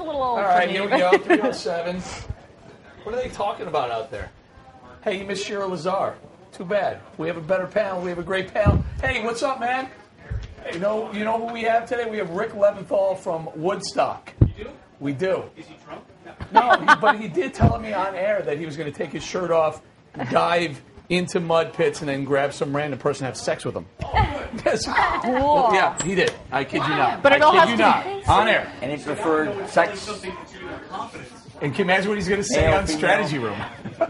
a little old. All right, here we go. 307. What are they talking about out there? Hey, you missed Shira Lazar. Too bad. We have a better panel. We have a great panel. Hey, what's up, man? Hey, you know who we have today? We have Rick Leventhal from Woodstock. You do? We do. Is he Trump? No, but he did tell me on air that he was going to take his shirt off, dive into mud pits, and then grab some random person and have sex with him. Yes. Cool. Yeah, he did. I kid you not. But it all I has kid to you be not. On air. And he preferred sex. And can you imagine what he's going to say on Strategy Room?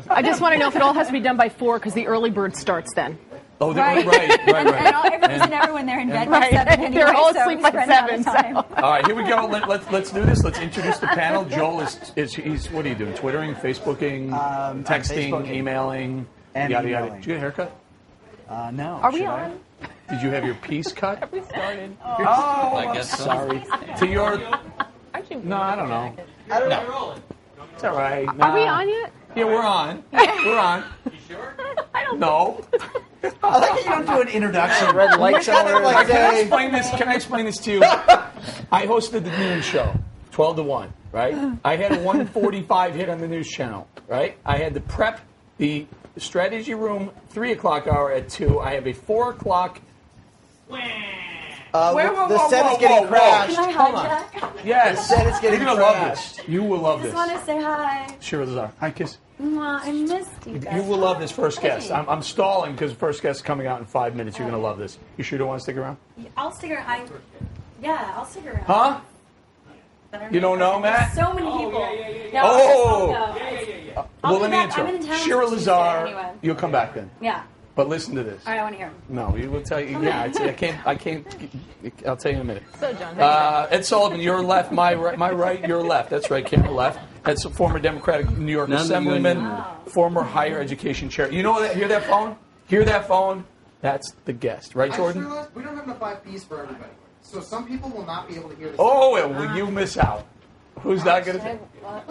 I just want to know if it all has to be done by 4 because the early bird starts then. Oh, Right. right. And everyone there in bed by 7 anyway, They're all so asleep we by spend a lot 7. of time. All right, here we go. Let's do this. Let's introduce the panel. Joel he's what are you doing? Twittering, Facebooking, texting, Facebooking. emailing, And yada yada. emailing. Did you get a haircut? No. Are we should I? on? Did you have your piece cut? We started. Oh, I guess so. sorry. To your no, I don't know. It's all right. Are we on yet? Yeah, we're on. We're on. You sure? I don't No. I like that you don't do an introduction. Red lights Can I say, explain this? Can I explain this to you? I hosted the noon show, 12 to 1, right? I had a 1:45 hit on the news channel, right? I had to prep the strategy room 3 o'clock hour at 2. I have a 4 o'clock. the set is getting crashed. Can I Hold on. hijack? Yes. The set is getting You're gonna love crashed. this. You will love I this. just want to say hi. Shira Lazar. Hi, kiss. Mwah, I missed you guys. You will love this first guest. Hey. I'm stalling because the first guest is coming out in 5 minutes. You're going to love this. You sure don't want to stick around? I'll stick around. Yeah, I'll stick around. Huh? Better You don't know, There's Matt? so many people. yeah. Oh! I'll go. Well, I'll be let me back. I'm intro. in town Shira on Tuesday Lazar. anyway. You'll come back then. Yeah. But listen to this. All right, I want to hear. No, he will tell you. Yeah, I can't. I'll tell you in a minute. So, John. Ed Sullivan, your left, my right, your left. That's right, camera left. That's a former Democratic New York Assemblyman, former higher education chair. You know that? Hear that phone? Hear that phone? That's the guest, right, I Jordan? just realized we don't have enough 5Ps for everybody. So some people will not be able to hear this. Oh, well, you miss out. Who's not going to?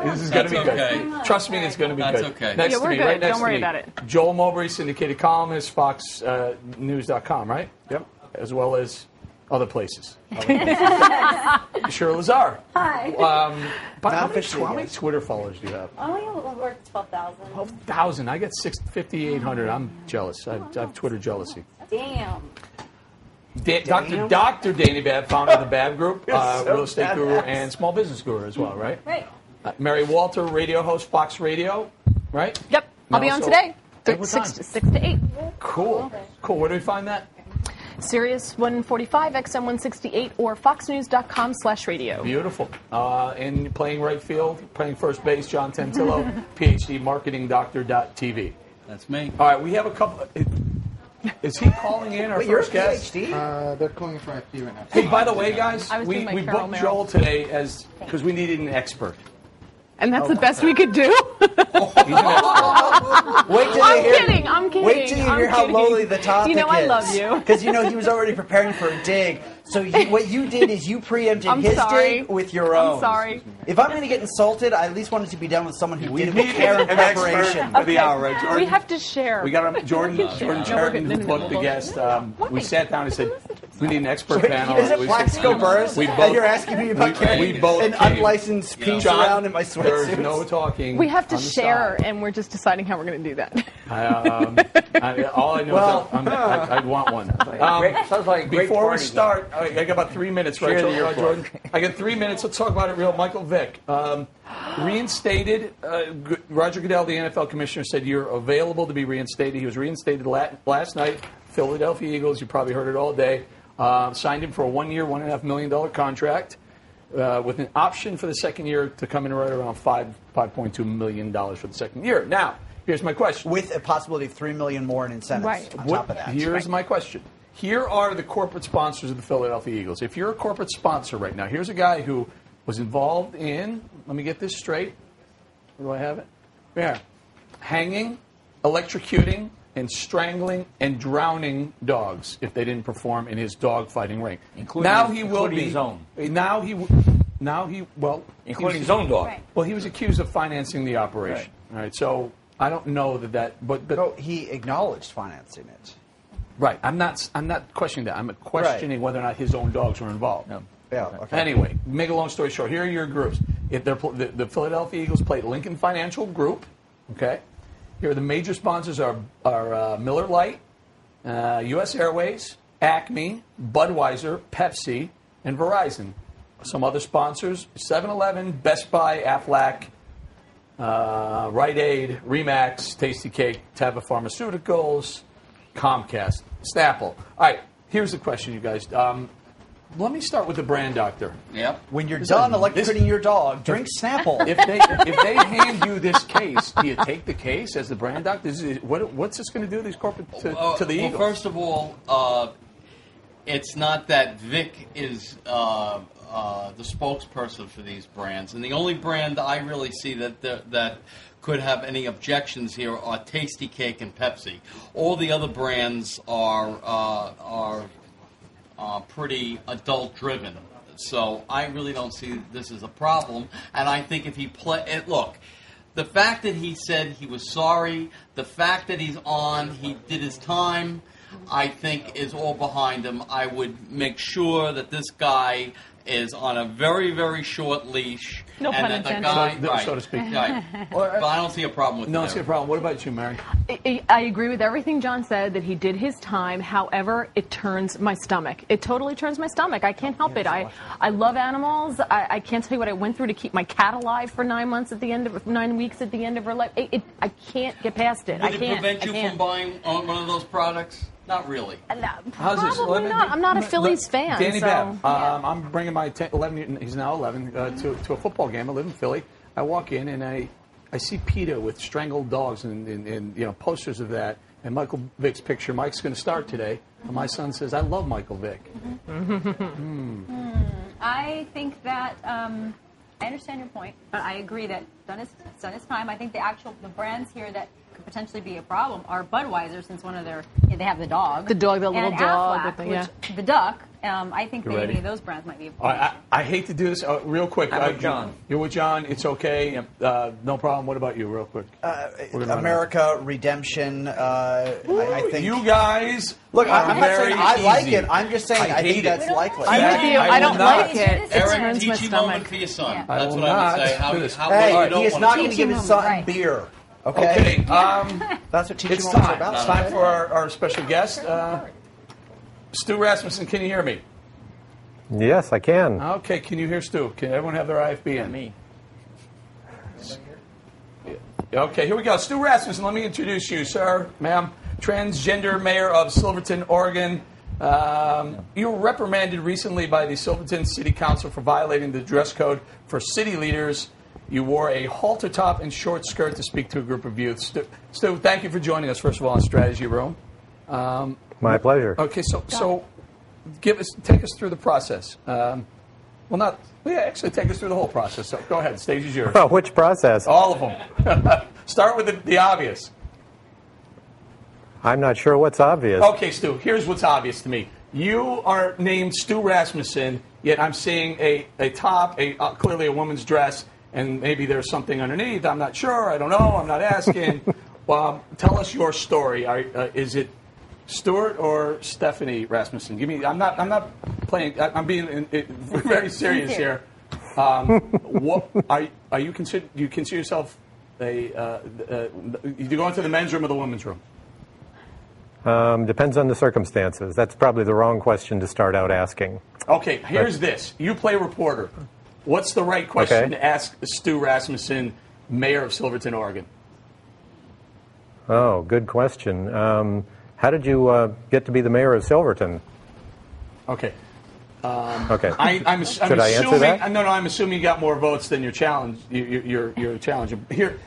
This is going to be good. okay. Trust me, it's going to be That's good. okay. Next Yeah, to we're me, good. right next Don't worry to me, about it. Joel Mowbray, syndicated columnist, FoxNews.com, right? Yep. As well as other places. Shira Lazar. Hi. But how officially, many yes. Twitter followers do you have? I only work 12,000. 12,000. I got 5,800. I'm jealous. I have Twitter jealousy. Damn. Dr. Dani Babb, founder of the Babb Group, so real estate guru badass. and small business guru as well, right? Right. Mary Walter, radio host, Fox Radio, right? Yep. I'll be on Also- today. At what 6 time? to 8. Cool. Cool. Where do we find that? Sirius 145, XM 168, or foxnews.com/radio. Beautiful. And playing right field, playing first base, John Tantillo, PhD, marketing.doctor.tv. That's me. All right, we have a couple. Is he calling in our Wait, you're a first guest? PhD? They're calling for FP right now. Hey, by the way, guys, I was we doing my booked Carol Merrill. Joel today because we needed an expert. And that's the best we could do? Wait till I'm you hear. kidding. I'm kidding. Wait till you hear I'm how kidding. lowly the topic is. You know I love you. Because you know he was already preparing for a dig. So what you did is you preempted I'm his sorry. dig with your own. I'm sorry. If I'm going to get insulted, I at least want it to be done with someone who did it with need care and an expert preparation. for the hour, right, Jordan? We have to share. We got Jordan Chariton, who booked the guest. We sat down and said, we need an expert panel. Is it We Plaxico said- Burris? we And both- you're asking me about we carrying both an came. unlicensed piece John, around in my there's sweatsuit? no talking. We have to on the share, side. and we're just deciding how we're going to do that. All I know Well- is I want one. Sounds like a great Before we party. start, I got about 3 minutes, right, Share the Jordan? I got 3 minutes. Let's talk about it real. Michael Vick. Reinstated. Roger Goodell, the NFL commissioner, said you're available to be reinstated. He was reinstated last night. Philadelphia Eagles, you probably heard it all day. Signed him for a 1 year, $1.5 million contract with an option for the second year to come in right around $5.2 million for the second year. Now, here's my question. With a possibility of $3 million more in incentives Right. on top of that. Here's my question. Here are the corporate sponsors of the Philadelphia Eagles. If you're a corporate sponsor right now, here's a guy who was involved in, let me get this straight. Where do I have it? Yeah. Hanging, electrocuting, and strangling and drowning dogs if they didn't perform in his dog fighting ring. Including now his- he will including be his own. Now he well Including his own dog. Right. Well, he was accused of financing the operation. All right. So I don't know but No, he acknowledged financing it. right. I'm not questioning that. I'm questioning whether or not his own dogs were involved. Yeah, okay. Anyway, make a long story short, here are your groups. The Philadelphia Eagles play at Lincoln Financial Group. Okay, here the major sponsors are Miller Lite, U.S. Airways, Acme, Budweiser, Pepsi, and Verizon. Some other sponsors: 7-Eleven, Best Buy, Aflac, Rite Aid, Remax, Tasty Cake, Teva Pharmaceuticals, Comcast, Snapple. All right, here's the question, you guys. Let me start with the brand doctor. Yep. When you're done electrocuting your dog, drink Snapple. If they hand you this case, do you take the case as the brand doctor? What's this going to do to these corporate to the Eagles? Well, first of all, it's not that Vic is the spokesperson for these brands, and the only brand I really see that could have any objections here are Tasty Cake and Pepsi. All the other brands are pretty adult-driven, so I really don't see this as a problem. And I think if he look, the fact that he said he was sorry, the fact that he did his time, I think is all behind him. I would make sure that this guy is on a very, very short leash. No pun and that intended. the guy, So to speak. Right. But I don't see a problem with No, I that. don't see a problem. What about you, Mary? I agree with everything John said, that he did his time. However, it turns my stomach. It totally turns my stomach. I can't help it. I love animals. I can't tell you what I went through to keep my cat alive for 9 weeks at the end of her life. I can't get past it. Would it prevent you from buying one of those products? Not really. How's this? Probably not. I'm not a Phillies fan. Dani so, Babb. yeah. I'm bringing my 11. He's now 11 to a football game. I live in Philly. I walk in and I see PETA with strangled dogs and posters of that. And Michael Vick's picture. Mike's going to start today. And my son says, "I love Michael Vick." I think that I understand your point, but I agree that done his time. I think the brands here that could potentially be a problem are Budweiser, since they have the dog. The dog, the little and dog. Aflac, with the, yeah. the duck. I think You maybe ready? those brands might be a All problem. right, I hate to do this real quick. I'm with John. You're with John. It's okay. No problem. What about you, real quick? We're gonna run America, redemption. I think you guys. Look, are I'm not saying very I like easy. it. I'm just saying I hate think it. that's likely. I'm with you. I I don't will not. like it. It Eric, turns my teaching moment stomach. for your son. Yeah. That's will what I would not say. How do this. what Hey, you don't he is want not to going do. to give his Teaching son moment, right. beer. Okay. That's what teaching It's moments are time. about. It's time for our special guest. Stu Rasmussen, can you hear me? Yes, I can. Okay, can you hear Stu? Can everyone have their IFB in? Me. Okay, here we go. Stu Rasmussen, let me introduce you, sir, ma'am. Transgender mayor of Silverton, Oregon. You were reprimanded recently by the Silverton City Council for violating the dress code for city leaders. You wore a halter top and short skirt to speak to a group of youth. Stu, thank you for joining us, first of all, on Strategy Room. My pleasure. Okay, so take us through the process. Actually take us through the whole process. So go ahead, stage is yours. Oh, which process? All of them. Start with the obvious. I'm not sure what's obvious. Okay, Stu, here's what's obvious to me. You are named Stu Rasmussen, yet I'm seeing a top, clearly a woman's dress, and maybe there's something underneath. I'm not sure. I don't know. I'm not asking. Tell us your story. Is it Stuart or Stephanie Rasmussen? Give me. I'm not playing. I'm being very serious here. What are you consider? Do you consider yourself you go into the men's room or the women's room? Depends on the circumstances. That's probably the wrong question to start out asking. Okay, here's this. You play reporter. What's the right question to ask Stu Rasmussen, mayor of Silverton, Oregon? Oh, good question. How did you get to be the mayor of Silverton? Okay. Okay. I'm Should I answer assuming, that? No, I'm assuming you got more votes than your challenge. Your challenger here.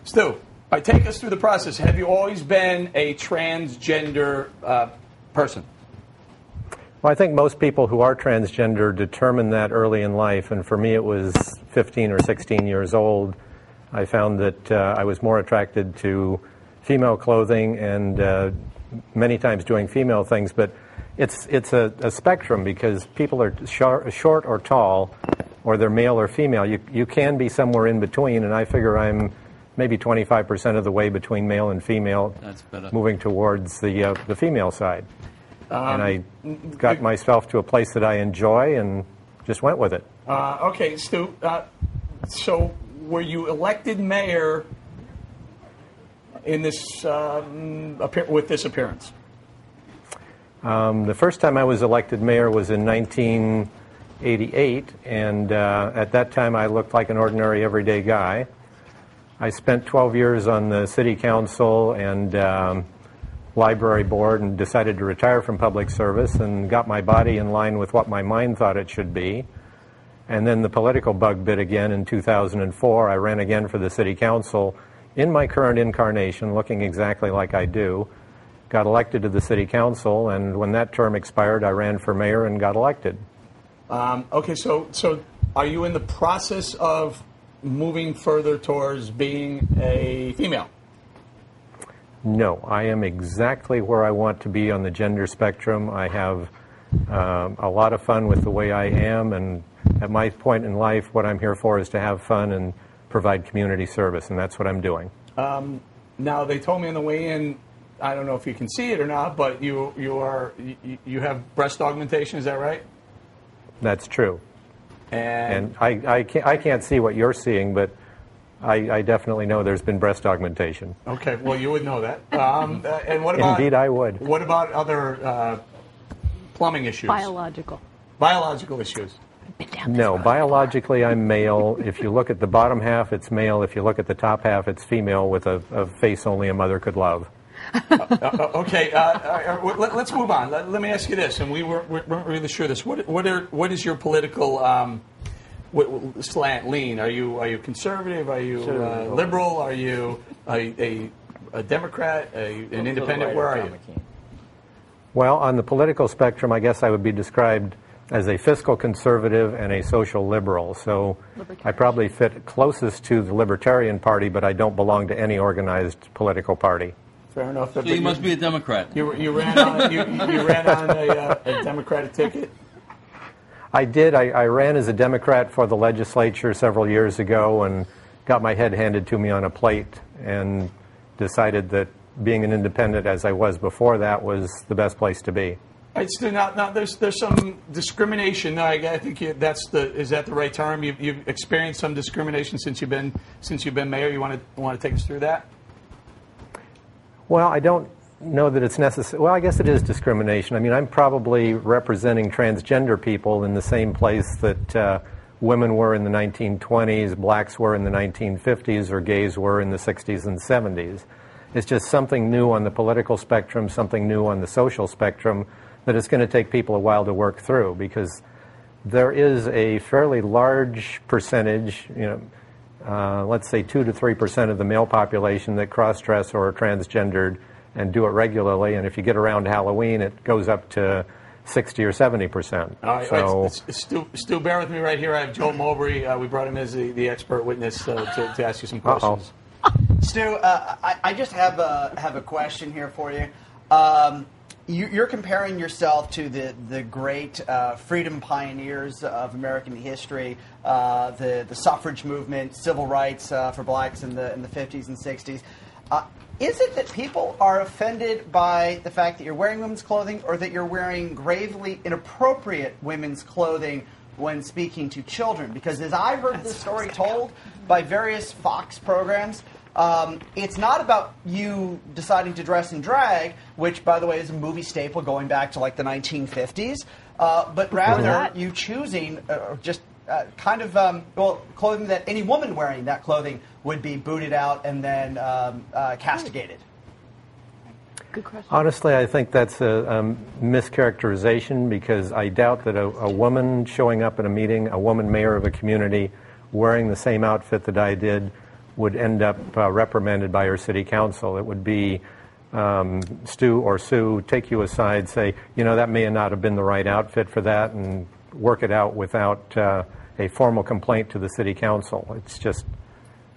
Stu, take us through the process. Have you always been a transgender person? Well, I think most people who are transgender determine that early in life, and for me it was 15 or 16 years old. I found that I was more attracted to female clothing and many times doing female things, but it's a spectrum because people are short or tall, or they're male or female. You can be somewhere in between, and I figure I'm maybe 25% of the way between male and female, moving towards the female side. And I got myself to a place that I enjoy and just went with it. Okay, Stu. So, were you elected mayor in this with this appearance? The first time I was elected mayor was in 1988, and at that time I looked like an ordinary, everyday guy. I spent 12 years on the city council and library board and decided to retire from public service and got my body in line with what my mind thought it should be. And then the political bug bit again in 2004. I ran again for the city council in my current incarnation, looking exactly like I do. Got elected to the city council, and when that term expired, I ran for mayor and got elected. Okay, so are you in the process of moving further towards being a female? No, I am exactly where I want to be on the gender spectrum. I have a lot of fun with the way I am, and at my point in life, what I'm here for is to have fun and provide community service, and that's what I'm doing. Now, they told me on the way in, I don't know if you can see it or not, but you have breast augmentation. Is that right? That's true. And I can't see what you're seeing, but I definitely know there's been breast augmentation. Okay, well, you would know that. And what about? Indeed, I would. What about other plumbing issues? Biological issues. No, biologically I'm male. If you look at the bottom half, it's male. If you look at the top half, it's female with a face only a mother could love. Okay, let's move on. Let me ask you this, and we weren't really sure this. What is your political slant, lean? Are you conservative? Are you liberal? Are you a Democrat? An independent? Where are you? Well, on the political spectrum, I guess I would be described as a fiscal conservative and a social liberal. So I probably fit closest to the Libertarian Party, but I don't belong to any organized political party. Fair enough. So you must be a Democrat. You ran on you ran on a Democratic ticket. I did. I ran as a Democrat for the legislature several years ago and got my head handed to me on a plate and decided that being an independent as I was before that was the best place to be. Now there's some discrimination. No, I think is that the right term? You've experienced some discrimination since you've been mayor. You want to take us through that? Well, I don't know that it's necessary. Well, I guess it is discrimination. I mean, I'm probably representing transgender people in the same place that women were in the 1920s, blacks were in the 1950s, or gays were in the 60s and 70s. It's just something new on the political spectrum, something new on the social spectrum that it's going to take people a while to work through, because there is a fairly large percentage, let's say 2 to 3% of the male population that cross-dress or are transgendered and do it regularly. And if you get around Halloween, it goes up to 60 or 70%. All right, Stu, bear with me right here. I have Joel Mowbray. We brought him as the expert witness to ask you some questions. Stu, I just have a question here for you. You're comparing yourself to the great freedom pioneers of American history, the suffrage movement, civil rights for blacks in the 50s and 60s. Is it that people are offended by the fact that you're wearing women's clothing, or that you're wearing gravely inappropriate women's clothing when speaking to children? Because as I heard this story told by various Fox programs, it's not about you deciding to dress in drag, which, by the way, is a movie staple going back to like the 1950s, but rather you choosing clothing that any woman wearing that clothing would be booted out and then castigated. Good question. Honestly, I think that's a mischaracterization, because I doubt that a woman showing up at a meeting, a woman mayor of a community, wearing the same outfit that I did, would end up reprimanded by her city council. It would be Stu or Sue take you aside, say, that may not have been the right outfit for that, and work it out without a formal complaint to the city council.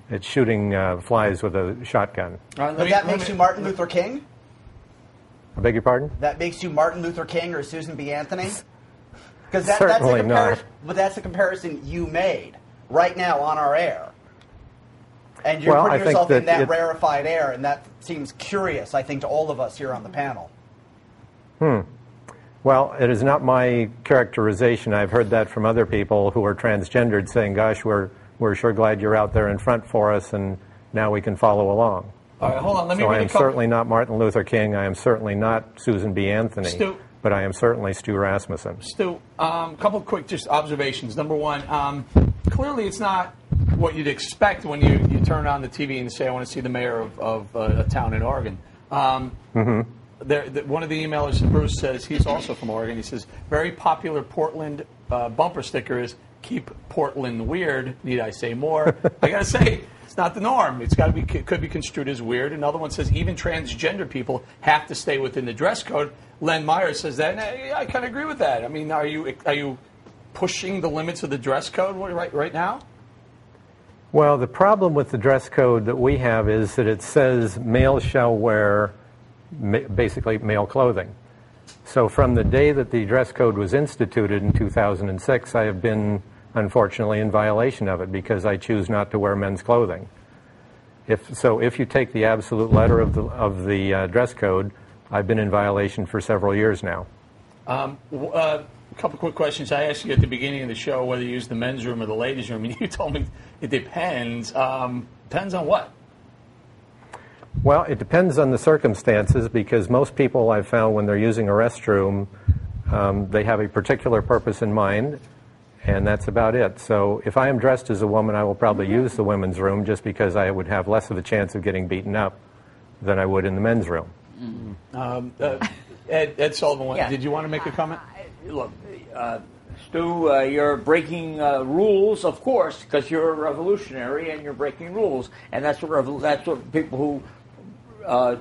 It's shooting flies with a shotgun. But that makes you Martin Luther King? I beg your pardon? That makes you Martin Luther King or Susan B. Anthony? Because Certainly not. But that's a comparison you made right now on our air. And you're putting yourself in that rarefied air, and that seems curious, I think, to all of us here on the panel. Well, it is not my characterization. I've heard that from other people who are transgendered saying, gosh, we're sure glad you're out there in front for us, and now we can follow along. All right, hold on. Let me So read I a am couple. certainly not Martin Luther King. I am certainly not Susan B. Anthony. Stu. But I am certainly Stu Rasmussen. Stu, a couple of quick just observations. Number one, clearly it's not what you'd expect when you turn on the TV and say, I want to see the mayor of a town in Oregon. One of the emailers, Bruce, says he's also from Oregon. He says, very popular Portland bumper sticker is, keep Portland weird. Need I say more? I got to say, it's not the norm. It's got to be, could be construed as weird. Another one says even transgender people have to stay within the dress code. Len Meyer says that, and I kind of agree with that. I mean, are you pushing the limits of the dress code right now? Well, the problem with the dress code that we have is that it says males shall wear basically male clothing. So from the day that the dress code was instituted in 2006, I have been, unfortunately, in violation of it because I choose not to wear men's clothing. If you take the absolute letter of the dress code, I've been in violation for several years now. A couple quick questions. I asked you at the beginning of the show whether you use the men's room or the ladies' room, and you told me it depends. Depends on what? Well, it depends on the circumstances because most people I've found when they're using a restroom, they have a particular purpose in mind, and that's about it. So if I am dressed as a woman, I will probably use the women's room just because I would have less of a chance of getting beaten up than I would in the men's room. Ed Sullivan, Yeah. did you want to make a comment? Look, Stu, you're breaking rules, of course, because you're a revolutionary and you're breaking rules, and that's what people who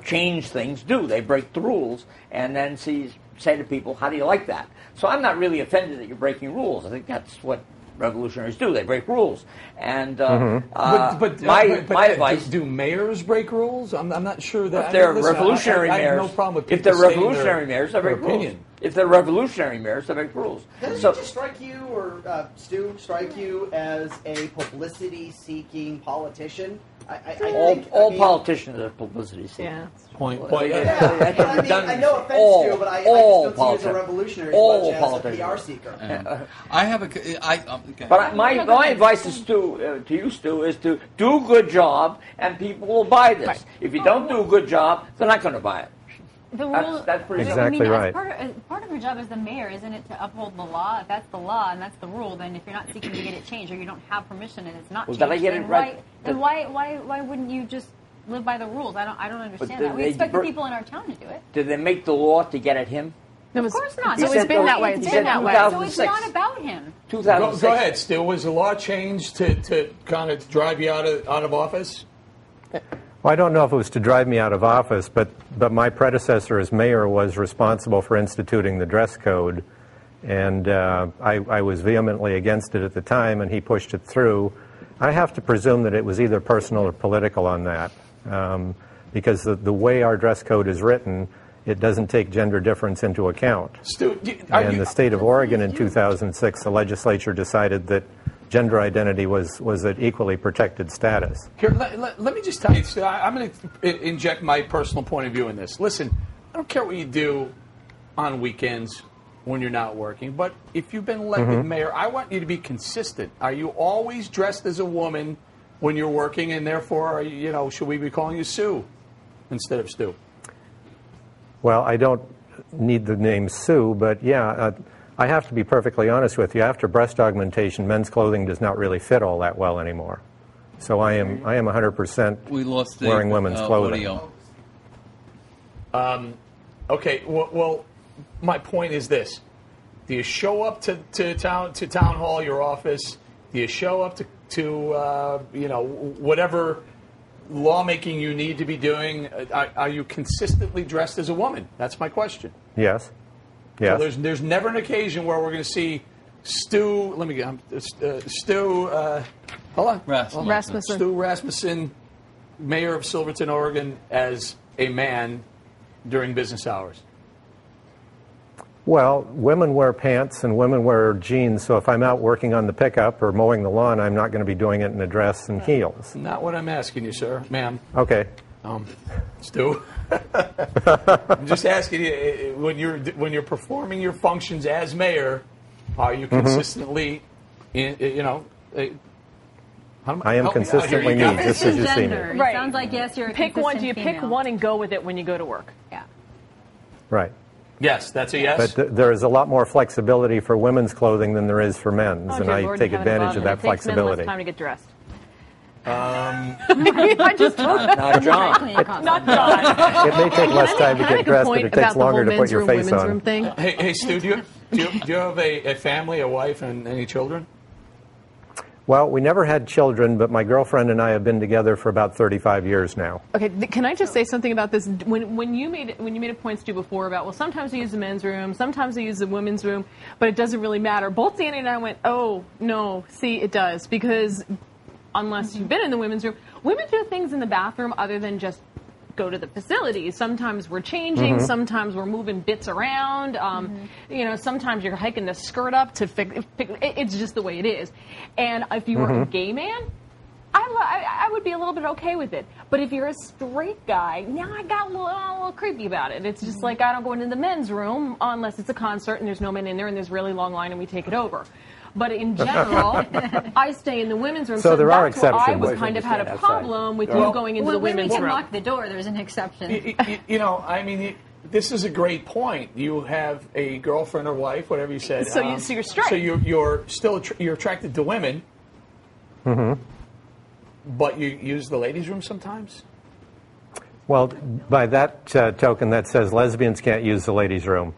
change things do. They break the rules and then say to people, "How do you like that?" So I'm not really offended that you're breaking rules. I think that's what revolutionaries do. They break rules. And my advice: do mayors break rules? I'm not sure that. if they're listen, revolutionary I mayors, have no problem with if people they're saying revolutionary mayors, they break rules. opinion. If they're revolutionary mayors, they break rules. Doesn't So it just strike you, or Stu, strike you as a publicity-seeking politician? all politicians are publicity seekers. Yeah. Point. That's a I mean, redundancy. no offense, All- Stu, but I all just don't see you as a politicians. revolutionary All as much as a politicians. PR seeker. I have okay. But my advice is to you, Stu, is to do a good job, and people will buy this. Right. If you don't do a good job, they're not going to buy it. The That's- rule, that's pretty Exactly I mean, right. Part of your job as the mayor, isn't it, to uphold the law? If that's the law and that's the rule, then if you're not seeking to get it changed or you don't have permission and it's not Well, changed, did I get then it right? why wouldn't you just live by the rules? I don't understand that. We they expect the br- people in our town to do it. Did they make the law to get at him? No, Of course not. So He it's said been that the- way. he It's said been that way. 2006. So it's not about him. 2006. Go ahead, Stu. Was the law changed to kind of drive you out of office? Well, I don't know if it was to drive me out of office, but my predecessor as mayor was responsible for instituting the dress code, and I was vehemently against it at the time, and he pushed it through. I have to presume that it was either personal or political on that, because the way our dress code is written, it doesn't take gender difference into account. Stu, And the state of Oregon in 2006, the legislature decided that gender identity was an equally protected status. Here, let me just tell you, Stu, I'm going to inject my personal point of view in this. Listen, I don't care what you do on weekends when you're not working, but if you've been elected mayor, I want you to be consistent. Are you always dressed as a woman when you're working, and therefore, should we be calling you Sue instead of Stu? Well, I don't need the name Sue, but yeah, I have to be perfectly honest with you. After breast augmentation, men's clothing does not really fit all that well anymore. So I am 100% We lost the wearing women's clothing. audio. Okay, well, my point is this. Do you show up to town hall, your office? Do you show up to whatever lawmaking you need to be doing? Are you consistently dressed as a woman? That's my question. Yes. So Yes. there's never an occasion where we're going to see Stu. Let me get Stu. Hold on. Rasmussen. Stu Rasmussen, mayor of Silverton, Oregon, as a man during business hours. Well, women wear pants and women wear jeans, so if I'm out working on the pickup or mowing the lawn, I'm not going to be doing it in a dress and heels. Not what I'm asking you, sir, ma'am. Okay. Stu, I'm just asking you, when you're performing your functions as mayor, are you consistently, I am consistently me, just as you see me. Right. Sounds like yes, you're a Pick one. Do you consistent pick female. one and go with it when you go to work? Yeah. Right. Yes, that's a yes. But there is a lot more flexibility for women's clothing than there is for men's, Oh, and dear I Lord, take in heaven advantage above, of that and it takes men flexibility. less time to get dressed. Not John. Not John. It may take less time to Can I get make a dressed, but point it about takes the whole longer to put men's your room, face women's on. room thing? Hey, Stu, do you have a family, a wife, and any children? Well, we never had children, but my girlfriend and I have been together for about 35 years now. Okay, can I just say something about this? When you made a point, Stu, before about, well, sometimes we use the men's room, sometimes we use the women's room, but it doesn't really matter. Both Danny and I went, oh, no, see, it does. Because unless you've been in the women's room, women do things in the bathroom other than just go to the facilities. Sometimes we're changing, sometimes we're moving bits around. Sometimes you're hiking the skirt up to fix. It's just the way it is. And if you were a gay man, I would be a little bit okay with it. But if you're a straight guy, now I got a little creepy about it. It's just like I don't go into the men's room unless it's a concert and there's no men in there and there's really long line and we take it over. But in general, I stay in the women's room. So there are that's where I exceptions. was kind of had a problem with you going into the When we women's can room. lock the door, there's an exception. This is a great point. You have a girlfriend or wife, whatever you said. So you're straight. So you're still you're attracted to women. But you use the ladies' room sometimes? Well, by that token, that says lesbians can't use the ladies' room.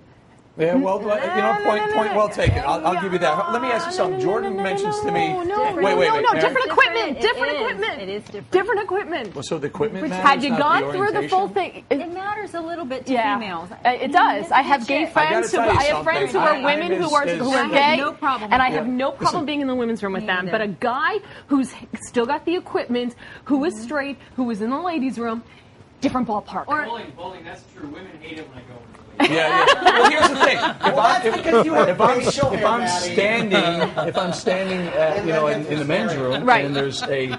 Yeah, well, point well taken. I'll give you that. Let me ask you something. Jordan mentions to me. Wait. Different equipment. It is different. Different equipment. Well, so the equipment matters, Had you not gone the through the full orientation? thing? It matters a little bit to Yeah, females. it does. I have gay friends tell you I have friends who something. are women who are I have gay, no problem and I with have it. no problem being in the women's room with them. neither. But a guy who's still got the equipment, who is straight, who is in the ladies' room, different ballpark. Bowling, that's true. Women hate it when I go over the Yeah. Well, here's the thing. If I'm standing, in the men's room, Right. and there's a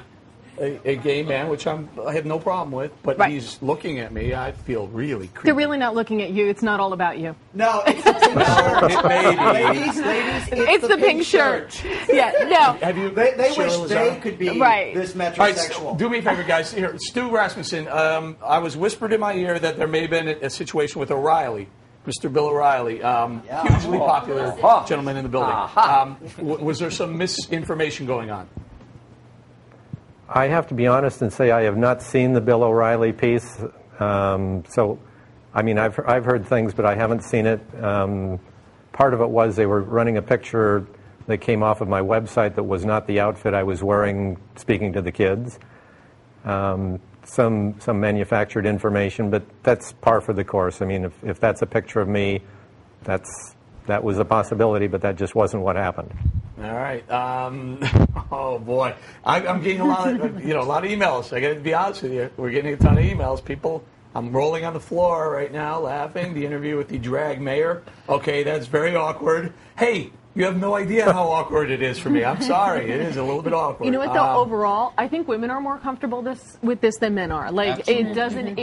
gay man, which I have no problem with, but Right. he's looking at me, I feel really creepy. They're really not looking at you. It's not all about you. No, it's the pink shirt. It may be. Ladies, It's the pink shirt. Yeah, no. Have you? They wish Cheryl they Lazar? could be Right. this All right, metrosexual. do me a favor, guys. Here, Stu Rasmussen. I was whispered in my ear that there may have been a situation with O'Reilly, Mr. Bill O'Reilly, hugely popular gentleman in the building. Was there some misinformation going on? I have to be honest and say I have not seen the Bill O'Reilly piece. So, I mean, I've heard things, but I haven't seen it. Part of it was they were running a picture that came off of my website that was not the outfit I was wearing speaking to the kids. Some manufactured information, but that's par for the course. I mean, if that's a picture of me, that was a possibility, but that just wasn't what happened. All right. Oh boy, I'm getting a lot of emails. I got to be honest with you. We're getting a ton of emails. People, I'm rolling on the floor right now, laughing. The interview with the drag mayor. Okay, that's very awkward. Hey, you have no idea how awkward it is for me. I'm sorry, it is a little bit awkward. You know what though? Overall, I think women are more comfortable with this than men are. Like it doesn't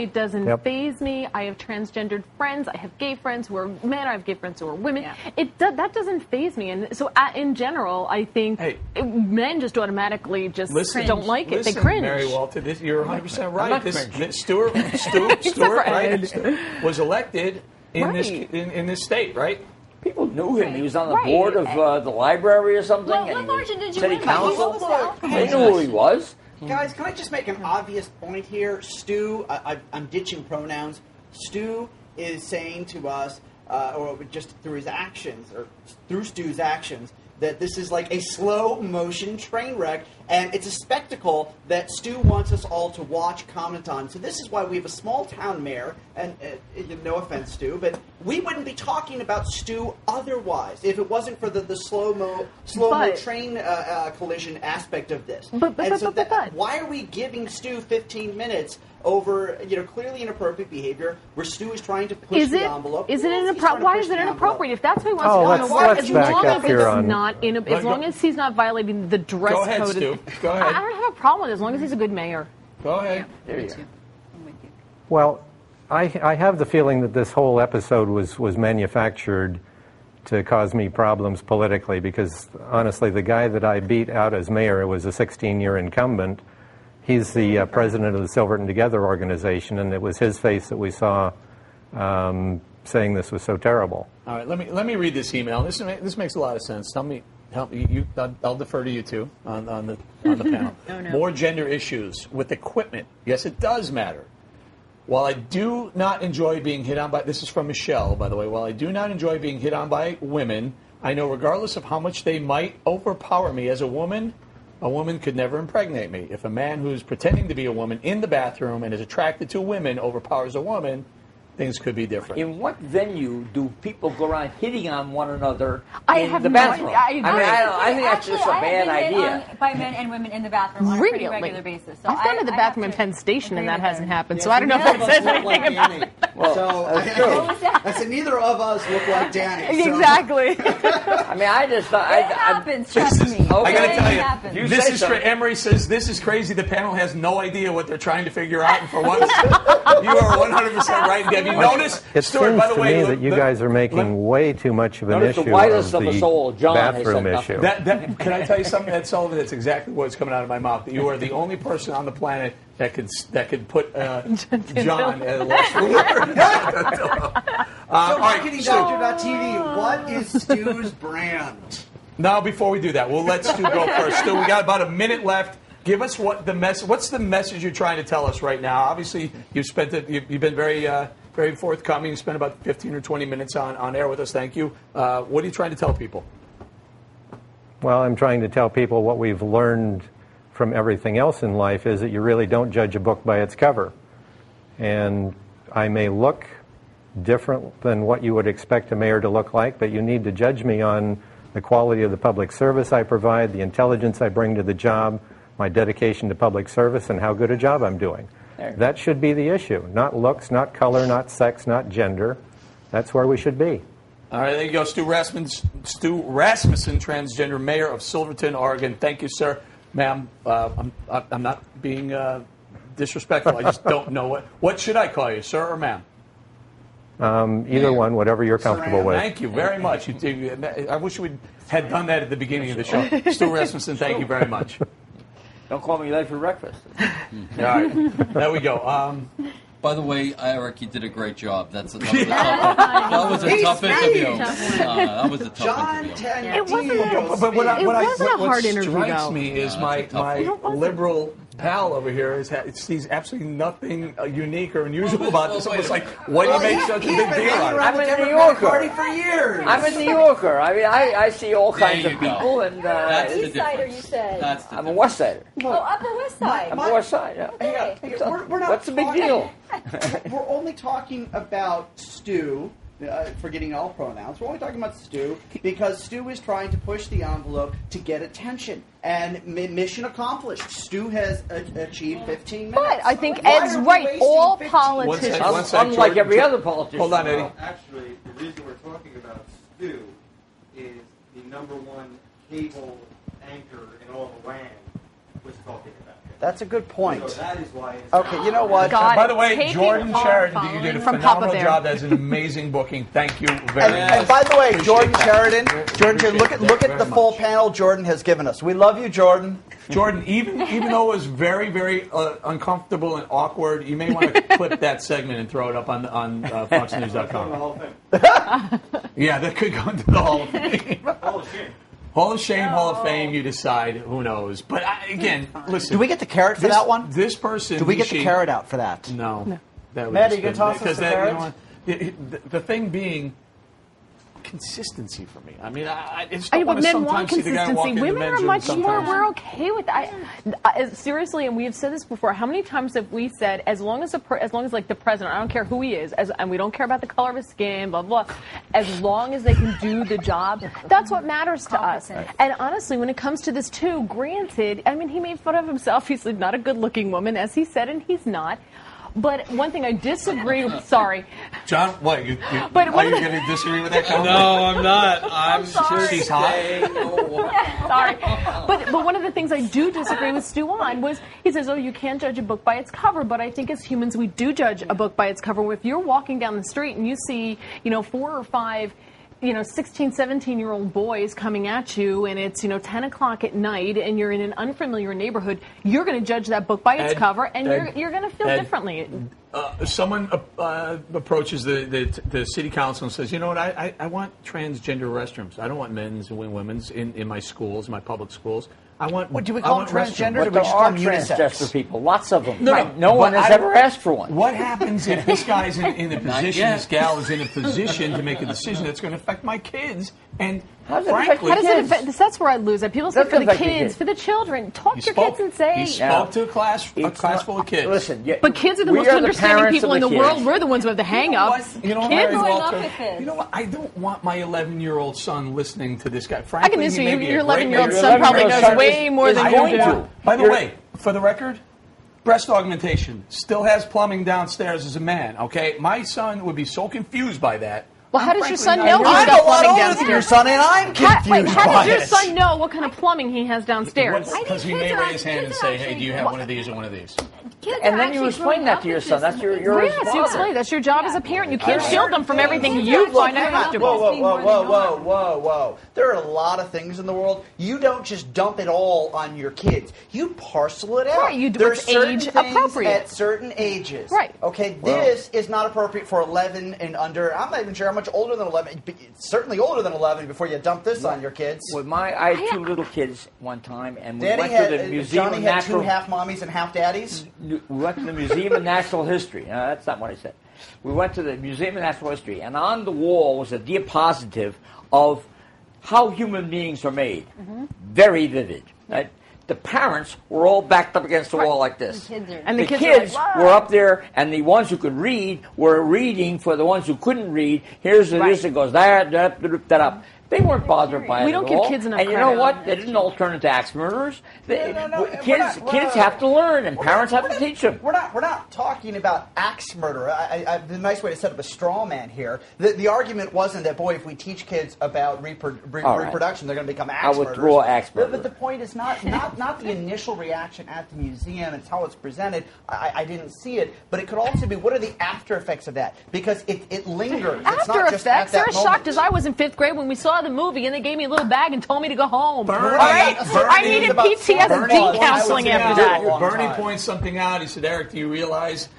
Yep. faze me. I have transgendered friends. I have gay friends who are men. I have gay friends who are women. Yeah. That doesn't faze me. And so in general, I think men just automatically just don't like it. Listen, they cringe. Mary Walter, you're 100% right. not Stuart, right, was elected in this state, right? People knew him. He was on the board of the library or something. Well, and what he margin did you city win by? council. What was the outcome? They knew who he was. Guys, can I just make an obvious point here? Stu, I'm ditching pronouns. Stu is saying to us, or just through his actions, or through Stu's actions, that this is like a slow motion train wreck, and it's a spectacle that Stu wants us all to watch, comment on. So this is why we have a small town mayor, and no offense, Stu, but we wouldn't be talking about Stu otherwise if it wasn't for the slow-mo train collision aspect of this. But Why are we giving Stu 15 minutes over clearly inappropriate behavior where Stu is trying to push the envelope? Is it inappropriate? why is it inappropriate? If that's what he wants Oh, to let's do on the let's back up here on. as long as he's not violating the dress Go ahead, code. Stu. Go ahead. I don't have a problem with it as long as he's a good mayor. Go ahead. There you go. Well, I have the feeling that this whole episode was manufactured to cause me problems politically, because honestly, the guy that I beat out as mayor was a 16-year incumbent. He's the president of the Silverton Together organization, and it was his face that we saw saying this was so terrible. All right, let me read this email. This makes a lot of sense. Help me. I'll defer to you two on the panel. Oh, no. More gender issues with equipment. Yes, it does matter. While I do not enjoy being hit on by, this is from Michelle, by the way, while I do not enjoy being hit on by women, I know regardless of how much they might overpower me as a woman could never impregnate me. If a man who's pretending to be a woman in the bathroom and is attracted to women overpowers a woman, things could be different. In what venue do people go around hitting on one another I in have the no bathroom? idea. I agree. I think that's just a bad I've been hit idea. on by men and women in the bathroom on a pretty Really? regular basis. So I've gone to the I bathroom have in Penn Station, and agree that with hasn't her. happened. So I don't know if that says anything about it. I said neither of us look like Danny. So. Exactly. I mean, I just thought... It happens, trust me. I got to It tell happens. you, You this say is so. Emery says this is crazy. The panel has no idea what they're trying to figure out, and for once, you are 100% right. Have you noticed, It Stuart? seems By the to way, me that you guys are making way too much of an Notice the issue whitest of of us the all, John, has bathroom said nothing. issue. That can I tell you something, Ed Sullivan? That's exactly what's coming out of my mouth. That you are the only person on the planet that could put John as a less So marketing.TV, what is Stu's brand? Now, before we do that, we'll let Stu go first. Stu, we got about a minute left. Give us what's the message you're trying to tell us right now? Obviously, you've been very forthcoming. You spent about 15 or 20 minutes on air with us. Thank you. What are you trying to tell people? Well, I'm trying to tell people what we've learned from everything else in life is that you really don't judge a book by its cover. And I may look different than what you would expect a mayor to look like, but you need to judge me on the quality of the public service I provide, the intelligence I bring to the job, my dedication to public service, and how good a job I'm doing. That should be the issue. Not looks, not color, not sex, not gender. That's where we should be. All right, there you go, Stu Rasmussen, transgender mayor of Silverton, Oregon. Thank you, sir. Ma'am, I'm not being disrespectful. I just don't know what should I call you, sir or ma'am? Either one, whatever you're comfortable with. Thank you very much. I wish we had done that at the beginning of the show. Stu Rasmussen, thank you very much. Don't call me late for breakfast. All right, there we go. By the way, Eric, you did a great job. That was a tough interview. That was a tough John interview. It wasn't. But what wasn't a hard interview, strikes though. me is my liberal pal over here sees absolutely nothing unique or unusual about this. Almost like, why do you make such a big deal out of it? I'm a New Yorker. Party for years. I'm a New Yorker. I mean, I see all kinds you of go. people, and That's the East Sider, difference. you said. That's the I'm a difference. West Sider. Oh, Upper West Side. I'm a West Side. Yeah. Okay. We're not What's the big talking- deal? We're only talking about Stu, forgetting all pronouns. We're only talking about Stu because Stu is trying to push the envelope to get attention. And mission accomplished. Stu has achieved 15 minutes. But I think Why Ed's are we right. wasting All 15 politicians. One sec, Unlike Jordan. every other politician. Hold on, Eddie. Actually, the reason we're talking about Stu is the #1 cable anchor in all the land was talking about him. That's a good point. So that is why it's Okay, you know what? God. By the way, Taking Jordan off Sheridan, you did a from Papa phenomenal Bear. job. That's an amazing booking. Thank you very much. And by the way, Appreciate Jordan that. Sheridan, look at Very the full much. panel Jordan has given us. We love you, Jordan. Jordan, even though it was very, very uncomfortable and awkward, you may want to clip that segment and throw it up on FoxNews.com. the whole thing. Yeah, that could go into the Hall of Fame. Oh, shit. Hall of Shame, Hall of Fame, you decide. Who knows? But again, listen. Do we get the carrot for that one? This person. Do we get she- the carrot out for that? No. That would Matt, just you gonna be- toss us because the that, you carrot? know what, the thing being consistency for me. I mean, I just I don't know, want but to men want sometimes see the guy walk consistency. in the Women men's are room much more. sometimes. We're okay with that. Seriously, and we have said this before. How many times have we said, as long as like the president, I don't care who he is, and we don't care about the color of his skin, blah blah. As long as they can do the job, that's what matters to us. And honestly, when it comes to this too, granted, I mean, he made fun of himself. He's not a good-looking woman, as he said, and he's not. But one thing I disagree with, sorry, John, what? Are you one going of the- to disagree with that comment? No, I'm not. I'm sorry. She's hot. Sorry. But one of the things I do disagree with Stu on was he says, oh, you can't judge a book by its cover. But I think as humans, we do judge a book by its cover. If you're walking down the street and you see, 4 or 5 16, 17-year-old boys coming at you, and it's, 10 o'clock at night, and you're in an unfamiliar neighborhood, you're going to judge that book by its cover, and you're going to feel differently. Someone approaches the city council and says, you know what, I want transgender restrooms. I don't want men's and women's in my schools, my public schools. I want. What do we call them, transgender? But Do we there just call are them unisex? transgender people, lots of them. No, No one has ever asked for one. What happens if this guy's in a position, this gal is in a position to make a decision that's going to affect my kids? And How does it affect frankly, my How does it affect? That's where I lose it. People say Doesn't for the affect your kids, kids. for the children. Talk to your kids and say. He spoke to a class full of kids. Listen, But kids are the we most are understanding parents people of in the kids. world. We're the ones who have the hang-up. You know what, Kids Mary are growing Walter? up with this. You know what? I don't want my 11-year-old son listening to this guy. I can Frankly, he assure may you, be a your great 11-year-old man. son probably 11-year-old knows son way more is than going you to. do. By the way, for the record, breast augmentation still has plumbing downstairs as a man. Okay, my son would be so confused by that. Well, how does your son frankly know not- he's I'm got a lot plumbing older than your downstairs? son, and I'm confused How by does your it. son know what kind of plumbing he has downstairs? Because he may raise his hand and say, "Hey, do you have one of these or one of these?" Kids And are then you actually explain growing that up to your with son. this. That's your Yes, you responsibility. explain. That's your job as a parent. You can't shield them from everything Kids you are find growing up uncomfortable. with this. Whoa. There are a lot of things in the world. You don't just dump it all on your kids. You parcel it out. Right, you do There are what's certain age things appropriate. at certain ages. Right. Okay, this is not appropriate for 11 and under. I'm not even sure how much older than 11. It's certainly older than 11 before you dump this on your kids. With I had 2 little kids one time, and we Danny went had, to the Museum Johnny of had Natural 2 half mommies and half daddies. We went to the Museum of Natural History. No, that's not what I said. We went to the Museum of Natural History, and on the wall was a diapositive of how human beings are made. Very vivid. Right? The parents were all backed up against the wall like this. And The the kids are like, were up there, and the ones who could read were reading for the ones who couldn't read. Here's the this, it goes that up. They weren't bothered by it We don't at give all. kids enough And you know credit. what? They didn't all turn into axe murderers. No, Kids have to learn, and parents have to teach them. We're not talking about axe murder. The nice way to set up a straw man here. The argument wasn't that, boy, if we teach kids about reproduction, they're going to become axe I'll murderers. withdraw axe murder. But the point is not the initial reaction at the museum. It's how it's presented. I didn't see it, but it could also be what are the after effects of that? Because it lingers. It's After not just effects, at they're that as shocked moment. as I was in 5th grade when we saw the movie and they gave me a little bag and told me to go home. Bernie, All right? Bernie, I needed about PTSD Bernie, counseling I after was that. in a long Bernie time. points something out. He said, "Eric, do you realize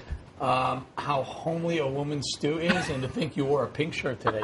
how homely a woman's stew is, and to think you wore a pink shirt today?"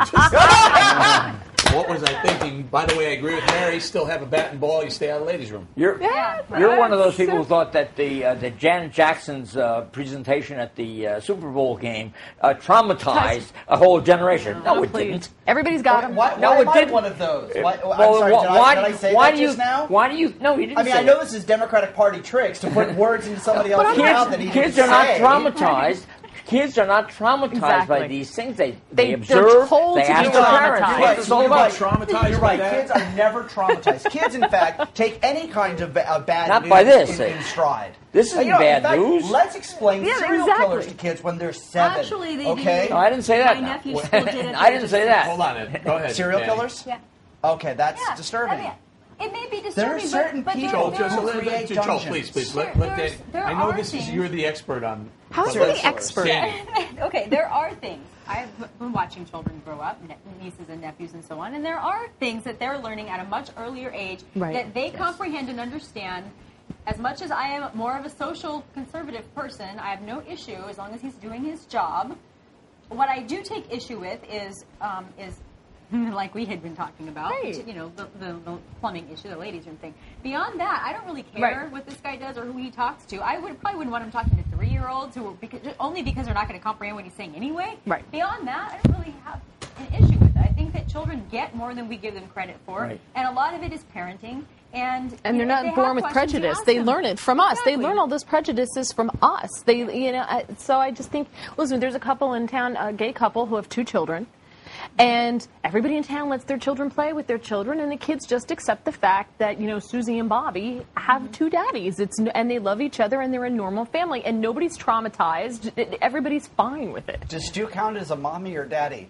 What was I thinking? By the way, I agree with Mary. Still have a bat and ball. You stay out of the ladies' room. You're one of those people who thought that the Janet Jackson's presentation at the Super Bowl game traumatized a whole generation. No, it Please. didn't. Everybody's got them. Why No, am it I didn't. one of those? I'm Well, sorry, did I say why that do you, just now? Why do you? No, you didn't. I mean, say I know it. this is Democratic Party tricks to put words into somebody else's mouth that he Kids didn't are not say. traumatized. Kids are not traumatized Exactly. by these things. They They're observe. told They to be ask their parents. traumatized. What it's all You're about. Traumatized You're by right. that? Kids are never traumatized. Kids, in fact, take any kind of bad Not news by this. in stride. This isn't You know, in bad fact, news. Let's explain Yeah, serial exactly. killers to kids when they're 7. Actually, they okay? do. No, I didn't say that. My now. nephew still did it. I didn't say that. Hold on, Ed. Go ahead. Serial Danny. killers? Yeah. Okay, that's Yeah. disturbing. I mean, it may be disturbing, There are certain but people- Joel, there just are- create Joel, dungeons. please. There- Let there's- Danny. there I know are this is things. you're the expert on. How is he Serial the killers. expert? Danny. Okay, there are things. I've been watching children grow up, nieces and nephews and so on, and there are things that they're learning at a much earlier age Right. that they comprehend and understand. As much as I am more of a social conservative person, I have no issue as long as he's doing his job. What I do take issue with is like we had been talking about, Right. the plumbing issue, the ladies' room thing. Beyond that, I don't really care Right. what this guy does or who he talks to. I probably wouldn't want him talking to 3-year-olds only because they're not going to comprehend what he's saying anyway. Right. Beyond that, I don't really have an issue with it. I think that children get more than we give them credit for, Right. and a lot of it is parenting. And And they're you know, if not they born have with questions, you prejudice. ask They them. learn it from us. They Exactly. learn all those prejudices from us. So I just think, listen, there's a couple in town, a gay couple who have 2 children. And everybody in town lets their children play with their children, and the kids just accept the fact that, Susie and Bobby have two daddies. And they love each other, and they're a normal family, and nobody's traumatized. Everybody's fine with it. Does Stu count as a mommy or daddy?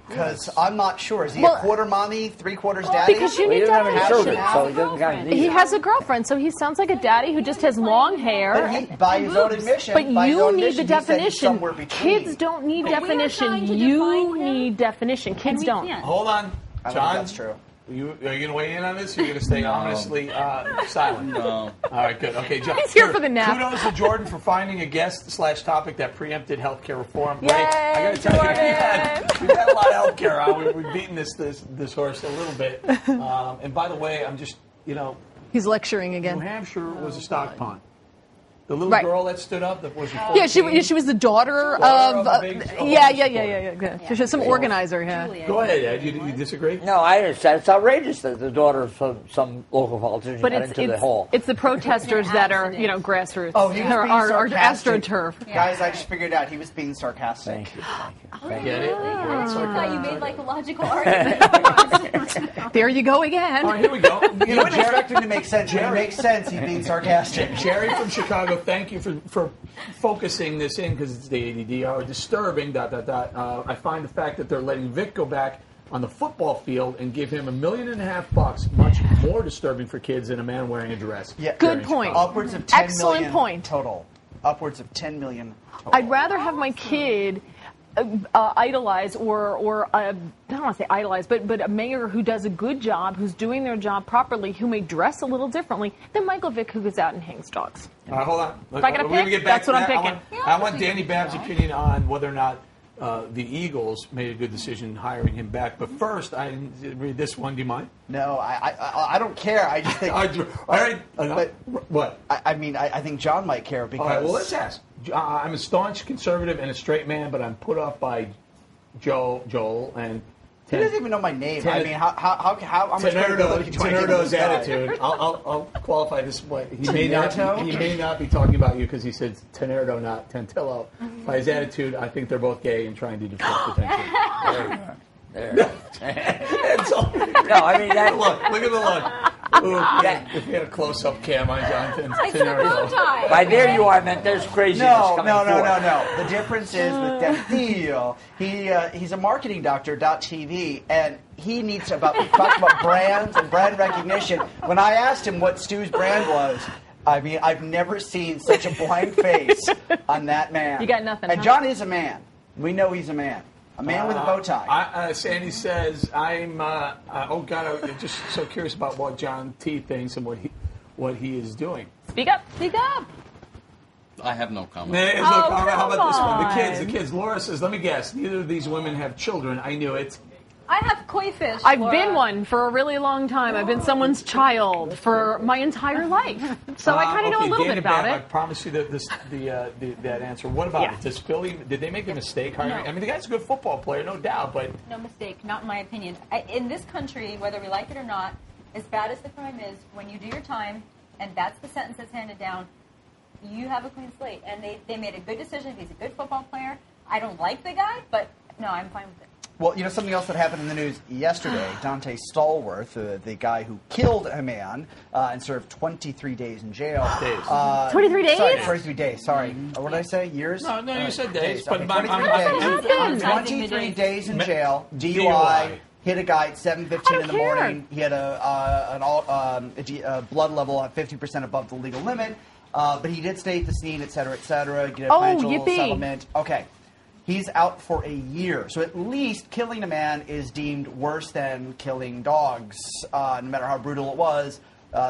Because I'm not sure. Is he a quarter mommy, three-quarters daddy? Because you He need doesn't have any definition. children, so he doesn't count as He either. has a girlfriend, so he sounds like a daddy who just has long hair. But he, by his own admission, But by his you own need the admission, he said he's definition. somewhere between. Kids don't need But we are trying definition. to You define him, need definition. Kids and we don't. can't. Hold on, I don't John. think that's true. Are you going to weigh in on this? Or are you going to stay ominously silent? No. All right, good. Okay, John. He's here for the nap. Kudos to Jordan for finding a guest/topic that preempted healthcare reform. Yay, Right? I got to tell you, Jordan. we've had a lot of healthcare on. We've beaten this horse a little bit. And by the way, I'm just, He's lecturing New again. Hampshire was a stock pond. The little Right. girl that stood up that was Yeah, she was the daughter of a big yeah. She was some organizer. Yeah. Julia. Go ahead, Ed. You disagree? No, I understand. It's outrageous that the daughter of some local politician But got it's into the hall. it's the protesters An that are accident. grassroots. Oh, he was Are- being are sarcastic. astroturf. Guys, I just figured out he was being sarcastic. Thank you. Get it? I thought you made like a logical argument. There you go again. All right, here we go. You wouldn't expect him to make sense. When it makes sense, he's being sarcastic. Jerry from Chicago, thank you for focusing this in because it's the ADD hour. Disturbing, ... I find the fact that they're letting Vic go back on the football field and give him $1.5 million much more disturbing for kids than a man wearing a dress. Yeah. Good point. Upwards of 10 Excellent million point. total. Upwards of 10 million total. I'd rather have my kid idolize or I don't want to say idolize, but a mayor who does a good job, who's doing their job properly, who may dress a little differently than Michael Vick, who goes out and hangs dogs. All right, hold on. If I gotta We're gonna pick, get back that's to what I'm that. picking. I want Danny Babb's opinion on whether or not the Eagles made a good decision hiring him back. But first, I didn't read this one. Do you mind? No, I don't care. I just think. All right. But- What? I mean, I think John might care because. All right, well, let's ask. I'm a staunch conservative and a straight man, but I'm put off by Joel and He doesn't even know my name. I mean, how much credibility do I give Tenerdo's this guy? attitude. I'll qualify this way. He may Tenerdo? not be talking about you because he said Tenerdo, not Tentillo. By his attitude, I think they're both gay and trying to deflect attention. There. That's all. No, I mean that. Look at the look. Ooh, if you had a close-up cam on Jonathan I said bow Tenerdo. tie. By there you are, I meant there's craziness No. coming forth. The difference is with Dentillo, he's a marketing doctor, .tv, and he needs to talk about brands and brand recognition. When I asked him what Stu's brand was, I mean, I've never seen such a blank face on that man. You got nothing, And huh? John is a man. We know he's a man. A man with a bow tie. Sandy says, I'm I'm just so curious about what John T thinks and what he is doing. Speak up. Speak up. I have no comment. Hey, look, Oh, how about this one? come The kids. Laura says, let me guess, neither of these women have children. I knew it. I have koi fish. I've Laura. been one for a really long time. I've been someone's child for my entire life. So I kind of know a little Danny bit about Babb, I it. promise you that that answer. What about Yeah. it? Does Philly, did they make a mistake hiring? No. I mean, the guy's a good football player, no doubt, but No mistake, not in my opinion. In this country, whether we like it or not, as bad as the crime is, when you do your time, and that's the sentence that's handed down, you have a clean slate. And they made a good decision. He's a good football player. I don't like the guy, but no, I'm fine with it. Well, you know, something else that happened in the news yesterday, Dante Stallworth, the guy who killed a man and served 23 days in jail. 23 days? Sorry, 23 days, sorry. What did I say? Years? No, you said days. Okay, But 23 days. 23 days in jail, DUI, hit a guy at 7:15 in the care. morning. He had a blood level at 50% above the legal limit, but he did stay at the scene, et cetera, get a Oh, financial yippee. settlement. Okay. He's out for a year. So at least killing a man is deemed worse than killing dogs. No matter how brutal it was,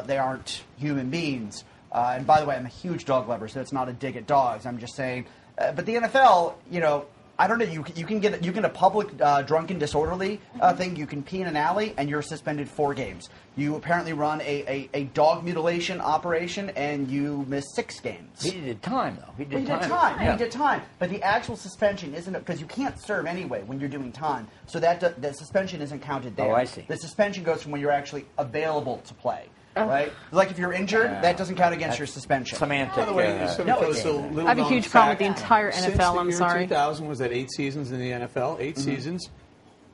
they aren't human beings. And by the way, I'm a huge dog lover, so it's not a dig at dogs. I'm just saying. But the NFL, you know, I don't know. You can get a public drunken disorderly thing. You can pee in an alley, and you're suspended 4 games. You apparently run a dog mutilation operation, and you miss 6 games. He did time, though. He did time. He did time. But the actual suspension isn't, because you can't serve anyway when you're doing time. So that suspension isn't counted there. Oh, I see. The suspension goes from when you're actually available to play. Right? Like if you're injured, that doesn't count against your suspension. Semantic. By the way, just no, tell it's us a little I have a huge known problem with fact. the entire Since NFL, the I'm year sorry. 2000 was that 8 seasons in the NFL, 8 seasons.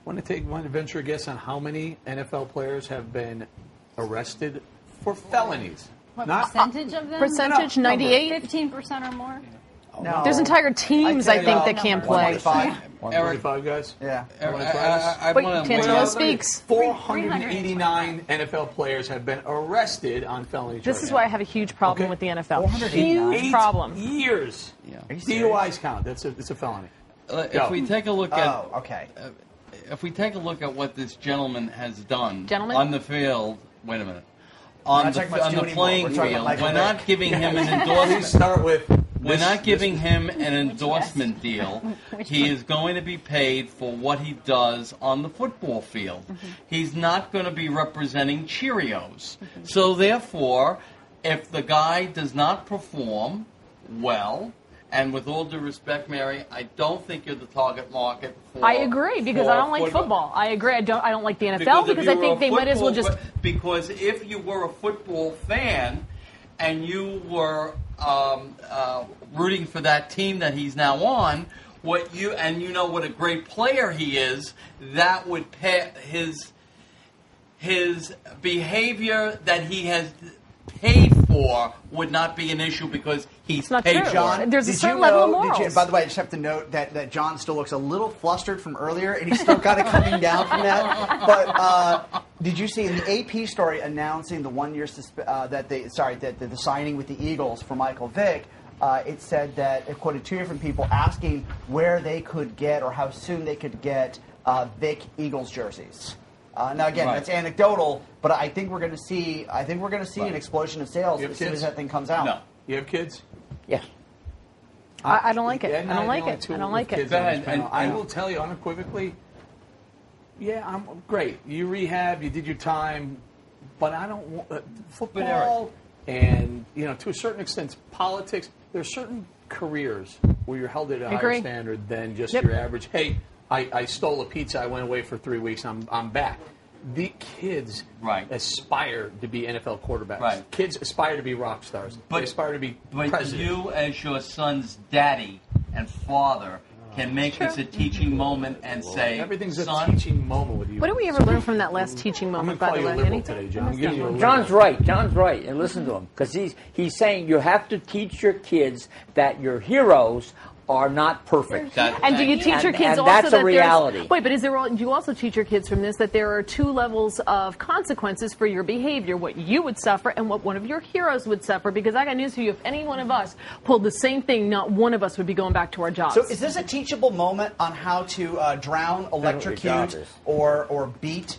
Want to venture a guess on how many NFL players have been arrested for felonies? What Not percentage of them? Percentage, 98? 15% or more? No. There's entire teams, I think, that can't play. 25. 25 guys. Yeah. But Tangelo speaks. 489 NFL players have been arrested on felony charges. This is why I have a huge problem Okay. with the NFL. 489. Huge problem. Years. Yeah. DUIs count. It's a felony. If we take a look at Oh, okay. if we take a look at what this gentleman has done Gentleman? on the field, wait a minute, on not the, talking about on Stu the anymore. playing We're talking field, about Michael we're Vick. not giving him an Please endorsement. start with. We're not giving him an endorsement deal. He is going to be paid for what he does on the football field. He's not going to be representing Cheerios. So therefore, if the guy does not perform well, and with all due respect, Mary, I don't think you're the target market for. I agree because I don't like football. I agree. I don't like the NFL because I think they might as well just. Because if you were a football fan and you were rooting for that team that he's now on, you know what a great player he is, that would pay his behavior that he has paid for would not be an issue because he's not paid true. for John, it. There's a did certain you level of know, morals. by the way, I just have to note that John still looks a little flustered from earlier, and he's still kind of coming down from that. But did you see in the AP story announcing the 1 year the signing with the Eagles for Michael Vick? It said that it quoted two different people asking where they could get or how soon they could get Vick Eagles jerseys. Now again, Right. that's anecdotal, but I think we're going to see. An explosion of sales You have as soon kids? as that thing comes out. No. You have kids? Yes. I don't like it. Yeah, I don't like it. I don't like it. Go ahead, and- I will tell you unequivocally, yeah, I'm great. You rehab, you did your time, but I don't want football and, to a certain extent, politics. There's certain careers where you're held at a higher Agree. standard than just Yep. your average, hey, I stole a pizza, I went away for 3 weeks, I'm back. The kids Right. aspire to be NFL quarterbacks. Right. Kids aspire to be rock stars. They aspire to be But presidents. you, as your son's daddy and father, can make this a teaching moment and say, Everything's a son, teaching moment with you. What did we ever learn from that last teaching I'm going moment, to by call the you a way? liberal Anything? today, John. I'm giving you a John's liberal. right. John's right. And listen to him, because he's saying you have to teach your kids that your heroes are not perfect. And do you teach your And- kids and also that's a that reality. there's... Wait, but do you also teach your kids from this that there are two levels of consequences for your behavior, what you would suffer and what one of your heroes would suffer? Because I got news for you. If any one of us pulled the same thing, not one of us would be going back to our jobs. So is this a teachable moment on how to drown, electrocute, or beat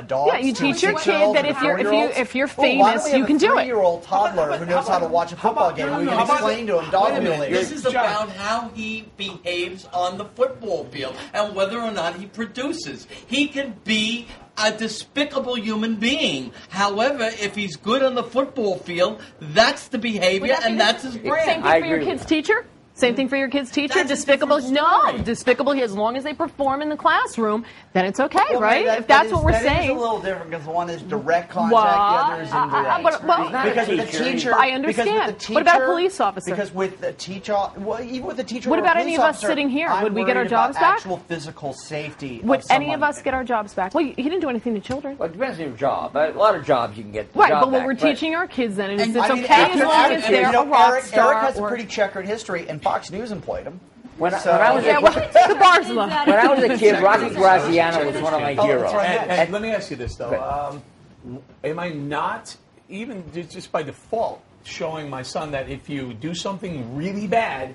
dogs? Yeah, you to teach your 6-year-olds kid that and if you're 4-year-olds? Well, why don't famous, we you have can a do it. 3-year-old toddler who knows how to watch a football game. We can explain to him dog Wait a minute. mutilation. this is about how he behaves on the football field and whether or not he produces. He can be a despicable human being. However, if he's good on the football field, that's the behavior and that's his Same brand. thing for your agree with kid's teacher? Same thing for your kid's teacher? That's a Despicable? different No, story. despicable. As long as they perform in the classroom, then it's okay, Well, right? that- If that's that what we're is, saying. That is a little different because one is direct contact, Well, the other is indirect. well, because with the teacher. teacher, I understand. because with the What about a teacher- police officer? Because with the teacher, well, even with the teacher. What or a about any police of us officer, sitting here? I'm Would we get our worried about jobs back? Actual physical safety. Would any of someone. us get our jobs back? Well, he didn't do anything to children. Well, it depends on your job. A lot of jobs you can get the Right, job but what back, we're teaching our kids then is And it's I mean, okay as after- long as after- they're you know, a rock Eric star. has a or- pretty checkered history, and Fox News employed him. When I was Yeah, a well, kid, the bar's low. when I was a kid, Rocky Graziano was one of my heroes. right. And let me ask you this, though. Am I not, even just by default, showing my son that if you do something really bad,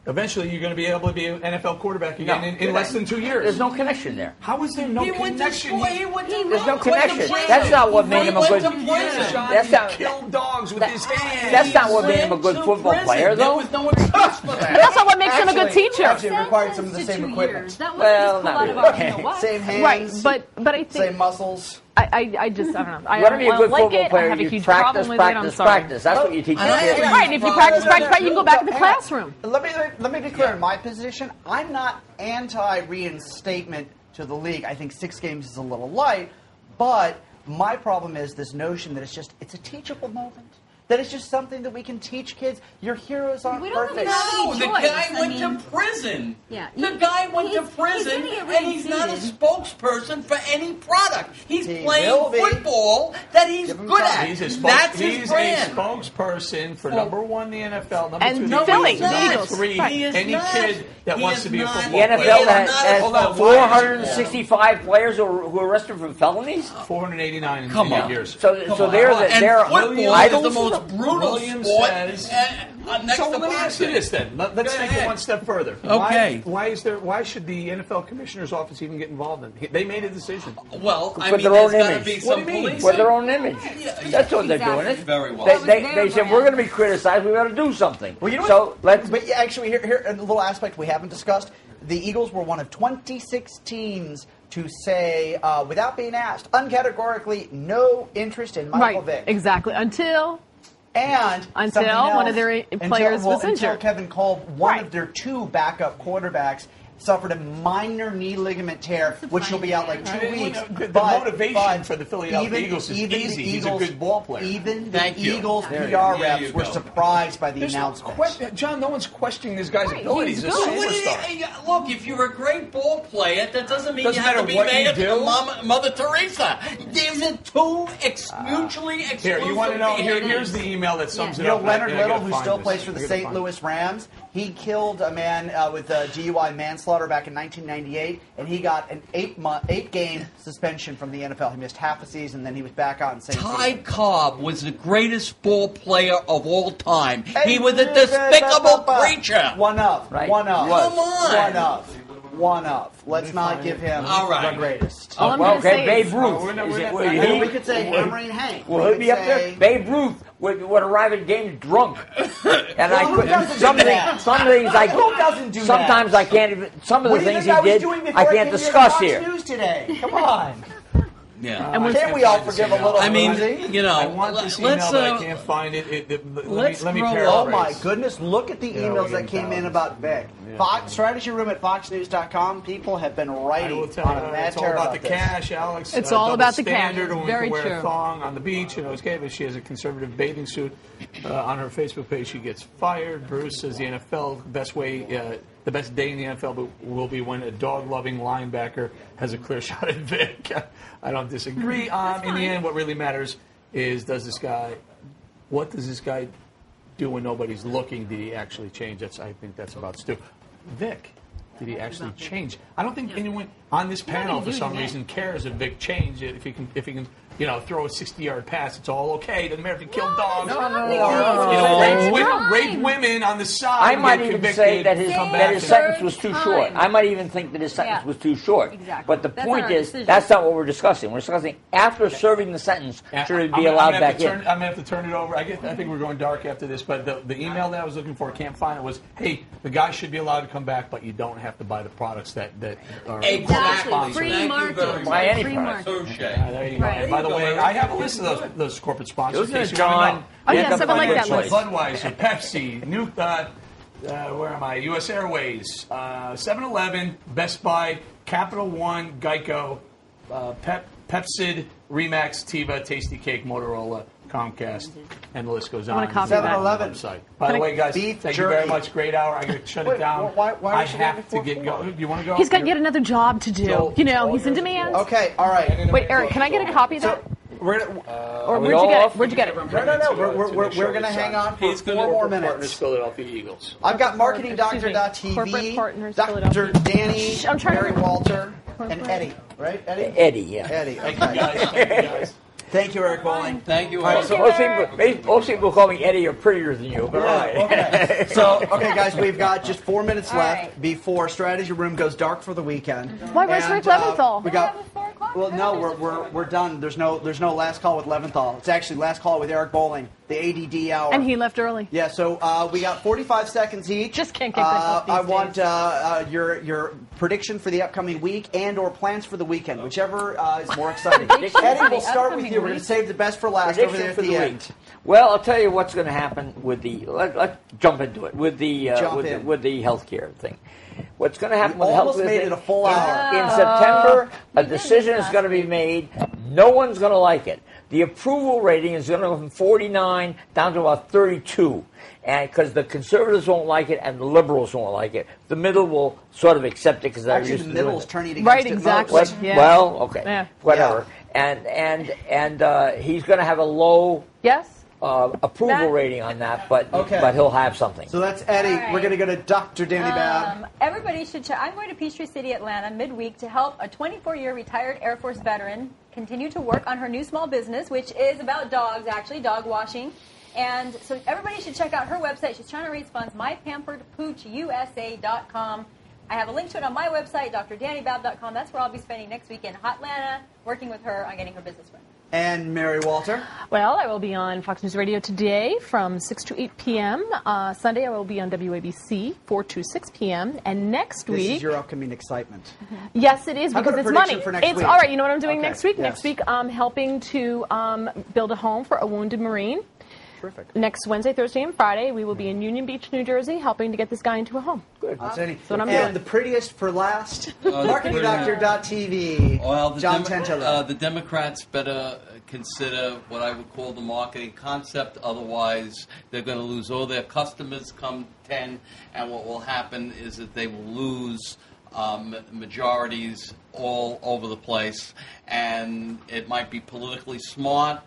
eventually you're going to be able to be an NFL quarterback again in less than 2 years? There's no connection there. How is there no He went to connection? school. He went to There's no went to connection. prison. That's not what made him a He good. went to prison. That's not. He killed dogs with his hands. That's not what made him a good Went to football prison. player, There though. was no excuse for that. But that's not what makes him a good teacher. Actually, it required some of the Sentenced to same 2 equipment. years. That was Well, just not pulled out of really. our, you know what? Same hands. Right, but I think Same muscles. I just I don't know. I You want to be a don't good like football it. player, I have a you huge practice, problem with it. I'm practice, sorry. practice. That's what you teach your I kids. agree. Right, and if you practice, you can go back to the classroom. Let me be clear in my position. I'm not anti-reinstatement to the league. I think 6 games is a little light, but my problem is this notion that it's a teachable moment. that it's just something that we can teach kids. Your heroes aren't We don't perfect. have No, any the choice. guy I went mean- to prison. Yeah. The guy went to He's prison, gonna get and he's not a reinstated. spokesperson for any product. He's He playing will be. football that he's Give him good time. at. He's a That's his he's brand. a spokesperson for number one, the NFL, number And two, no, the Philly, Eagles, the number Eagles. three, Right. He is any not. kid that He wants is to be a not. football The NFL player. has Hold on, 465 players who were arrested for felonies. 489 in Come 8 on. years. So they're And they're football idols. is the most brutal Williams sport. says- Next So to let me ask you boxing. this then. Let's Go take it ahead. one step further. Okay. Why should the NFL commissioner's office even get involved in it? They made a decision. Well, I For mean, their there's own got to image. be What some do you mean? policing. For their own image. Yeah, That's what they're exactly. doing. Very well. They, That was they, their they said brand. we're going to be criticized. We got to do something. Well, you know so what? let's. But yeah, actually, here a little aspect we haven't discussed. The Eagles were one of 26 teams to say, without being asked, uncategorically, no interest in Michael Right, Vick. exactly. Until And Until something one of else, their players was until injured. Kevin Kolb, one Right. of their two backup quarterbacks, suffered a minor knee ligament tear, which will be out like 2 I mean, weeks. the But- motivation but for the Philadelphia Eagles is even the easy. He's a Eagles- good ball player. Even the Thank you. Eagles There PR you reps were go. surprised by the There's no announcement. question, John. No one's questioning this guy's Right, abilities. he's He's a good. What do superstar. look, if you're a great ball player, that doesn't mean Doesn't you have to matter be what you mayor to do. Mother Teresa. There's a two mutually exclusive. Here, you want to know? behaviors. Here's the email that sums You it know, up. Leonard I gotta Little, who find still this. plays for I the gotta St. find it. Louis Rams, he killed a man with DUI manslaughter back in 1998, and he got an 8-game suspension from the NFL. He missed half a season, then he was back out in St. Ty Cobb was the greatest ball player of all time. Hey, He was a despicable creature. One up. Right. One up. Come on. One up. One up. Let's not give him All right. the greatest. all I'm Well, going to say okay, is, Babe Ruth. we're not- Is we're it- not- will I he- know We could say Hammer and Hank. Will We he could be up there? say- Babe Ruth would arrive at games drunk, and I who could. doesn't do Some of that? things Who doesn't do that? Sometimes I can't even. Some of What the do you things think I he was did, doing before I came can't here to discuss Fox here. News today. Come on. Yeah. And we're- Can't we all forgive a little? I mean, Rosie? you know, I want this email, let's but I can't find it. let's Let me grow paraphrase. up. Oh my goodness! Look at the Yeah, we're emails that getting came in thousands. about Vic. Fox Strategy Room at FoxNews.com. People have been I will writing tell on you, a mad it's all tear about the this. cash, Alex. It's all double about the cash. standard, and we Very can wear a true. thong on the beach. You know, it's gay, but she has a conservative bathing suit on her Facebook page. She gets fired. Bruce says the NFL best way, the best day in the NFL will be when a dog-loving linebacker has a clear shot at Vic. I don't disagree. In the end, what really matters is what does this guy do when nobody's looking? Did he actually change? I think that's about Stu. Vic, did he actually change? I don't think anyone on this panel, for some reason, cares if Vic changed. If he can, throw a 60-yard pass, it's all okay. Doesn't matter if he killed dogs or raped women on the side. I might get even convicted, say that his come back. sentence was too short. Time. I might even think that his sentence Yeah. was too short. Exactly. But the That's point not our is, decision. that's not what we're discussing. We're discussing after serving the sentence, should it be allowed back in? I'm going to have to turn it over. I think we're going dark after this, but the email that I was looking for, can't find it, was, hey, the guy should be allowed to come back, but you don't have to buy the products that are Exactly. sponsored. Free Thank you market. very much. Buy any Free product. market. Touche. There you go. Right. And by the way, I have a list of those corporate sponsors. Isn't in it, case you wanna John? know. Oh, You yes, have I would like that choice. list. Budweiser, Pepsi, where am I? U.S. Airways, 7-Eleven, Best Buy, Capital One, Geico, Pepsid, Remax, Tiva, Tasty Cake, Motorola, Comcast, and the list goes on. I wanna copy It's on that. 7-Eleven. the website. By the way, guys, Beef thank you very jerky. much. Great hour. I'm going to shut it Wait, down. why I was it have before to get four? going. Do you want to go? He's got yet another job to do. So- He's in demand. Okay, all right. Wait, Eric, can I get a copy of that? We're gonna, Or we where'd you all get it? off? Where'd you get it? no. We're going to hang on for He's 4 gonna more Partners minutes. Philadelphia Eagles. I've got Corporate marketingdoctor.tv, Partners, Dr. Philadelphia. Danny, Shh, I'm trying to Mary remember. Walter, and Eddie, right? Eddie? Eddie, yeah. Eddie, Thank you, okay. guys. Thank you, guys. Thank you, Eric Bowling. Thank you All right, all. so Most people call me Eddie or prettier than you, but all right. Okay. So, guys, we've got just 4 minutes All left right. before Strategy Room goes dark for the weekend. Why, where's And, Rick Leventhal? We got. We have a 4 o'clock? Well, no, we're done. There's no last call with Leventhal. It's actually last call with Eric Bowling, the ADD hour. And he left early. Yeah, so we got 45 seconds each. Just can't get this up these I want days. your prediction for the upcoming week and/or plans for the weekend, whichever is more exciting. Eddie, we'll start with you. We're going to save the best for last over there Prediction at for the the end. week. Well, I'll tell you what's going to happen with the. Let's jump into it with the Jump in. with the healthcare thing. What's going to happen We with the almost healthcare made thing it a full hour. in September? A We did decision this is going to be last made. No one's going to like it. The approval rating is going to go from 49 down to about 32, and because the conservatives won't like it and the liberals won't like it, the middle will sort of accept it because they're Actually, used the to doing middle is it. turning against Right, it exactly. most. Yeah. Well, okay, Yeah. whatever. And he's going to have a low Yes? approval That- rating on that, but Okay. but he'll have something. So that's Eddie. All right. We're going to go to Dr. Dani Babb. Everybody should check. I'm going to Peachtree City, Atlanta, midweek to help a 24-year retired Air Force veteran continue to work on her new small business, which is about dogs, actually, dog washing. And so everybody should check out her website. She's trying to raise funds, mypamperedpoochusa.com. I have a link to it on my website, drdanibabb.com. That's where I'll be spending next week in Hotlanta, working with her on getting her business running. And Mary Walter. Well, I will be on Fox News Radio today from 6 to 8 p.m. Sunday, I will be on WABC 4 to 6 p.m. And next This week... is your upcoming excitement. Yes, it is, How because about a it's prediction money. for next It's week? all right. You know what I'm doing Okay, next week? yes. Next week, I'm helping to build a home for a wounded Marine. Terrific. Next Wednesday, Thursday, and Friday, we will be in Union Beach, New Jersey, helping to get this guy into a home. Good. Outstanding. what I'm and doing. the prettiest for last, the marketingdoctor.tv. Well, John Tentilla. the Democrats better consider what I would call the marketing concept. Otherwise, they're going to lose all their customers come 10, and what will happen is that they will lose majorities all over the place. And it might be politically smart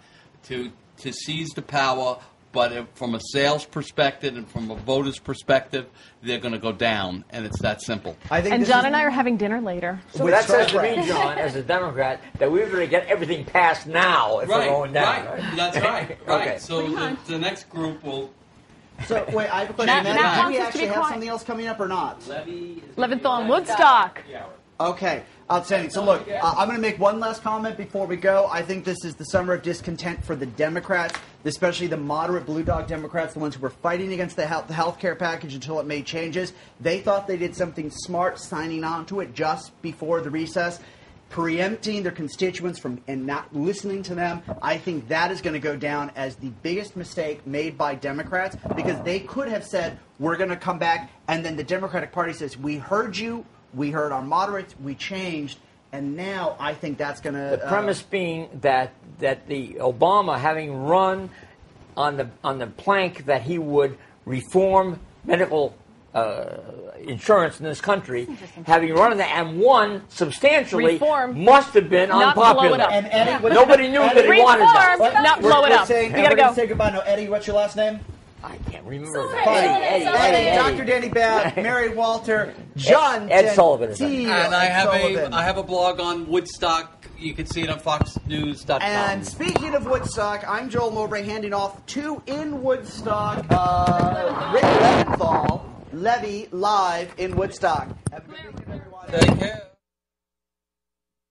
to seize the power, but from a sales perspective and from a voter's perspective, they're going to go down, and it's that simple. I think And this John is- and I are having dinner later. So that says to me, John, as a Democrat, that we're going to get everything passed now if we're going down. right. That's right. Right. Okay. So the next group will. So, wait, I have a question. Matt- Matt, Matt do we wants us to actually be have quiet. something else coming up or not? Leventhal and Woodstock. Okay, outstanding. So look, I'm going to make one last comment before we go. I think this is the summer of discontent for the Democrats, especially the moderate blue dog Democrats, the ones who were fighting against the health care package until it made changes. They thought they did something smart signing on to it just before the recess, preempting their constituents and not listening to them. I think that is going to go down as the biggest mistake made by Democrats, because they could have said, we're going to come back, and then the Democratic Party says, we heard you. We heard our moderates, we changed, and now I think that's going to... The premise being that the Obama, having run on the plank that he would reform medical insurance in this country, having run on that and won substantially, Reform. must have been Not unpopular. blow it up. And Eddie, Nobody knew that he wanted that. Reform, not blow it we're up. Saying, We gotta we're gonna go. say goodbye. No, Eddie, what's your last name? I can't remember. Sorry. Eddie. Dr. Dani Babb, Mary Walter, John Ed Sullivan is T. And I have Sullivan. I have a blog on Woodstock. You can see it on FoxNews.com. And speaking of Woodstock, I'm Joel Mowbray handing off to In Woodstock, Rick Leventhal, Levy, live in Woodstock. Have a good weekend, everyone. Take care.